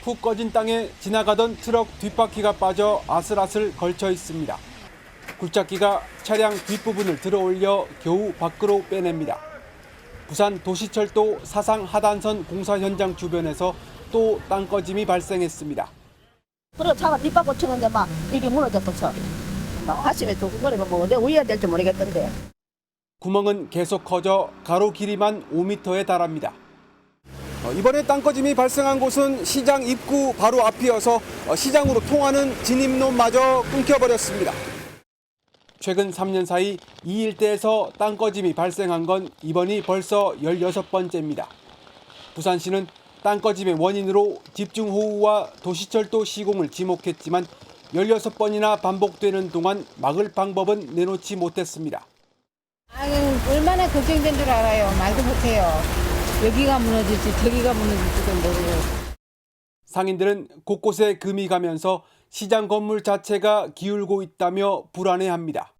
훅 꺼진 땅에 지나가던 트럭 뒷바퀴가 빠져 아슬아슬 걸쳐 있습니다. 굴착기가 차량 뒷부분을 들어올려 겨우 밖으로 빼냅니다. 부산 도시철도 사상 하단선 공사 현장 주변에서 또 땅 꺼짐이 발생했습니다. 그리고 차가 뒷바퀴 치는데 막 이게 무너졌어. 막 가슴에 두근거리고 뭐 어디 우회해야 될지 모르겠던데. 구멍은 계속 커져 가로 길이만 5m에 달합니다. 이번에 땅꺼짐이 발생한 곳은 시장 입구 바로 앞이어서 시장으로 통하는 진입로마저 끊겨버렸습니다. 최근 3년 사이 이 일대에서 땅꺼짐이 발생한 건 이번이 벌써 16번째입니다. 부산시는 땅꺼짐의 원인으로 집중호우와 도시철도 시공을 지목했지만 16번이나 반복되는 동안 막을 방법은 내놓지 못했습니다. 얼마나 걱정된 줄 알아요. 말도 못해요. 여기가 무너질지 저기가 무너질지도 모르고. 상인들은 곳곳에 금이 가면서 시장 건물 자체가 기울고 있다며 불안해합니다.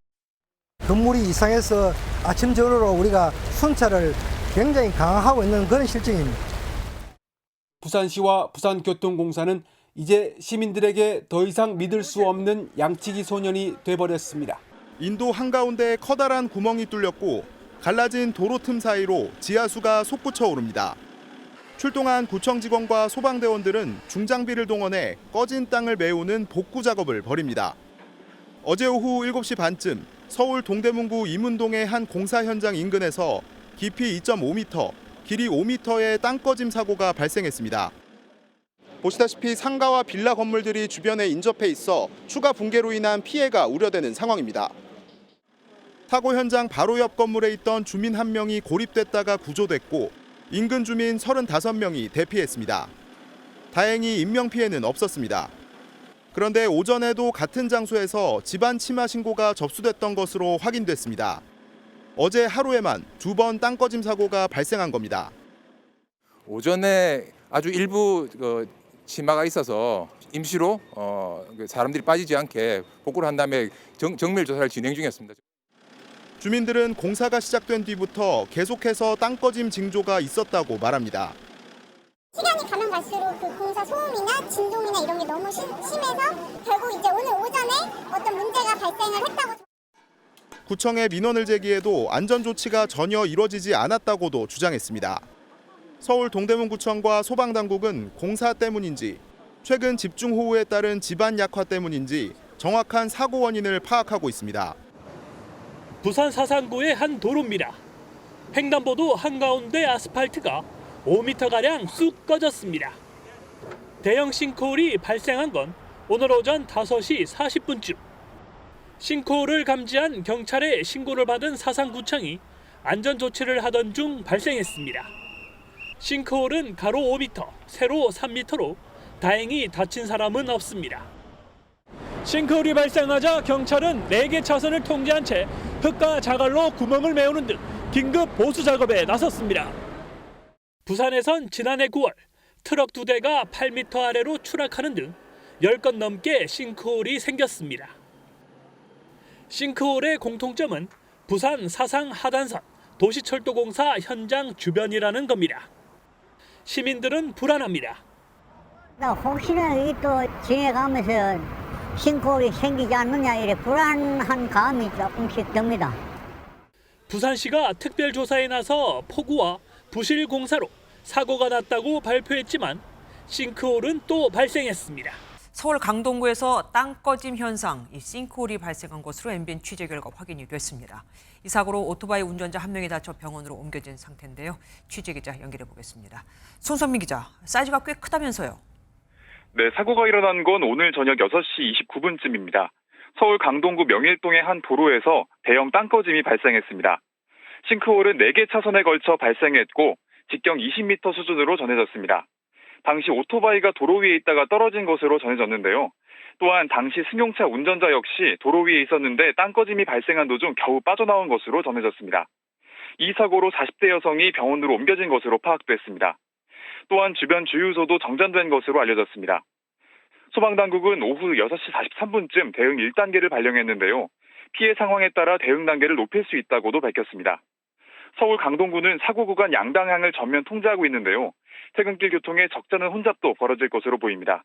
건물이 이상해서 아침 저녁으로 우리가 순찰을 굉장히 강화하고 있는 그런 실정입니다. 부산시와 부산교통공사는 이제 시민들에게 더 이상 믿을 수 없는 양치기 소년이 돼버렸습니다. 인도 한가운데 커다란 구멍이 뚫렸고 갈라진 도로 틈 사이로 지하수가 솟구쳐 오릅니다. 출동한 구청 직원과 소방대원들은 중장비를 동원해 꺼진 땅을 메우는 복구 작업을 벌입니다. 어제 오후 7시 반쯤 서울 동대문구 이문동의 한 공사 현장 인근에서 깊이 2.5m, 길이 5m의 땅 꺼짐 사고가 발생했습니다. 보시다시피 상가와 빌라 건물들이 주변에 인접해 있어 추가 붕괴로 인한 피해가 우려되는 상황입니다. 사고 현장 바로 옆 건물에 있던 주민 1명이 고립됐다가 구조됐고 인근 주민 35명이 대피했습니다. 다행히 인명피해는 없었습니다. 그런데 오전에도 같은 장소에서 집안 침하 신고가 접수됐던 것으로 확인됐습니다. 어제 하루에만 2번 땅 꺼짐 사고가 발생한 겁니다. 오전에 아주 일부 침하가 있어서 임시로 사람들이 빠지지 않게 복구를 한 다음에 정밀 조사를 진행 중이었습니다. 주민들은 공사가 시작된 뒤부터 계속해서 땅 꺼짐 징조가 있었다고 말합니다. 시간이 가면 갈수록 그 공사 소음이나 진동이나 이런 게 너무 심해서 결국 이제 오늘 오전에 어떤 문제가 발생을 했다고. 구청에 민원을 제기해도 안전 조치가 전혀 이루어지지 않았다고도 주장했습니다. 서울 동대문구청과 소방당국은 공사 때문인지 최근 집중호우에 따른 집안 약화 때문인지 정확한 사고 원인을 파악하고 있습니다. 부산 사상구의 한 도로입니다. 횡단보도 한가운데 아스팔트가 5m가량 쑥 꺼졌습니다. 대형 싱크홀이 발생한 건 오늘 오전 5시 40분쯤. 싱크홀을 감지한 경찰의 신고를 받은 사상구청이 안전조치를 하던 중 발생했습니다. 싱크홀은 가로 5m, 세로 3m로 다행히 다친 사람은 없습니다. 싱크홀이 발생하자 경찰은 4개 차선을 통제한 채 흙과 자갈로 구멍을 메우는 등 긴급 보수 작업에 나섰습니다. 부산에선 지난해 9월 트럭 2대가 8m 아래로 추락하는 등 10건 넘게 싱크홀이 생겼습니다. 싱크홀의 공통점은 부산 사상 하단선 도시철도공사 현장 주변이라는 겁니다. 시민들은 불안합니다. 혹시나 이게 또 지나가면서 싱크홀이 생기지 않느냐 이래 불안한 감이 조금씩 듭니다. 부산시가 특별조사에 나서 폭우와 부실 공사로 사고가 났다고 발표했지만 싱크홀은 또 발생했습니다. 서울 강동구에서 땅 꺼짐 현상, 이 싱크홀이 발생한 것으로 MBN 취재 결과 확인이 됐습니다. 이 사고로 오토바이 운전자 1명이 다쳐 병원으로 옮겨진 상태인데요. 취재 기자 연결해 보겠습니다. 손선민 기자, 사이즈가 꽤 크다면서요? 네, 사고가 일어난 건 오늘 저녁 6시 29분쯤입니다. 서울 강동구 명일동의 한 도로에서 대형 땅 꺼짐이 발생했습니다. 싱크홀은 4개 차선에 걸쳐 발생했고 직경 20m 수준으로 전해졌습니다. 당시 오토바이가 도로 위에 있다가 떨어진 것으로 전해졌는데요. 또한 당시 승용차 운전자 역시 도로 위에 있었는데 땅 꺼짐이 발생한 도중 겨우 빠져나온 것으로 전해졌습니다. 이 사고로 40대 여성이 병원으로 옮겨진 것으로 파악됐습니다. 또한 주변 주유소도 정전된 것으로 알려졌습니다. 소방당국은 오후 6시 43분쯤 대응 1단계를 발령했는데요. 피해 상황에 따라 대응 단계를 높일 수 있다고도 밝혔습니다. 서울 강동구는 사고 구간 양방향을 전면 통제하고 있는데요. 퇴근길 교통에 적잖은 혼잡도 벌어질 것으로 보입니다.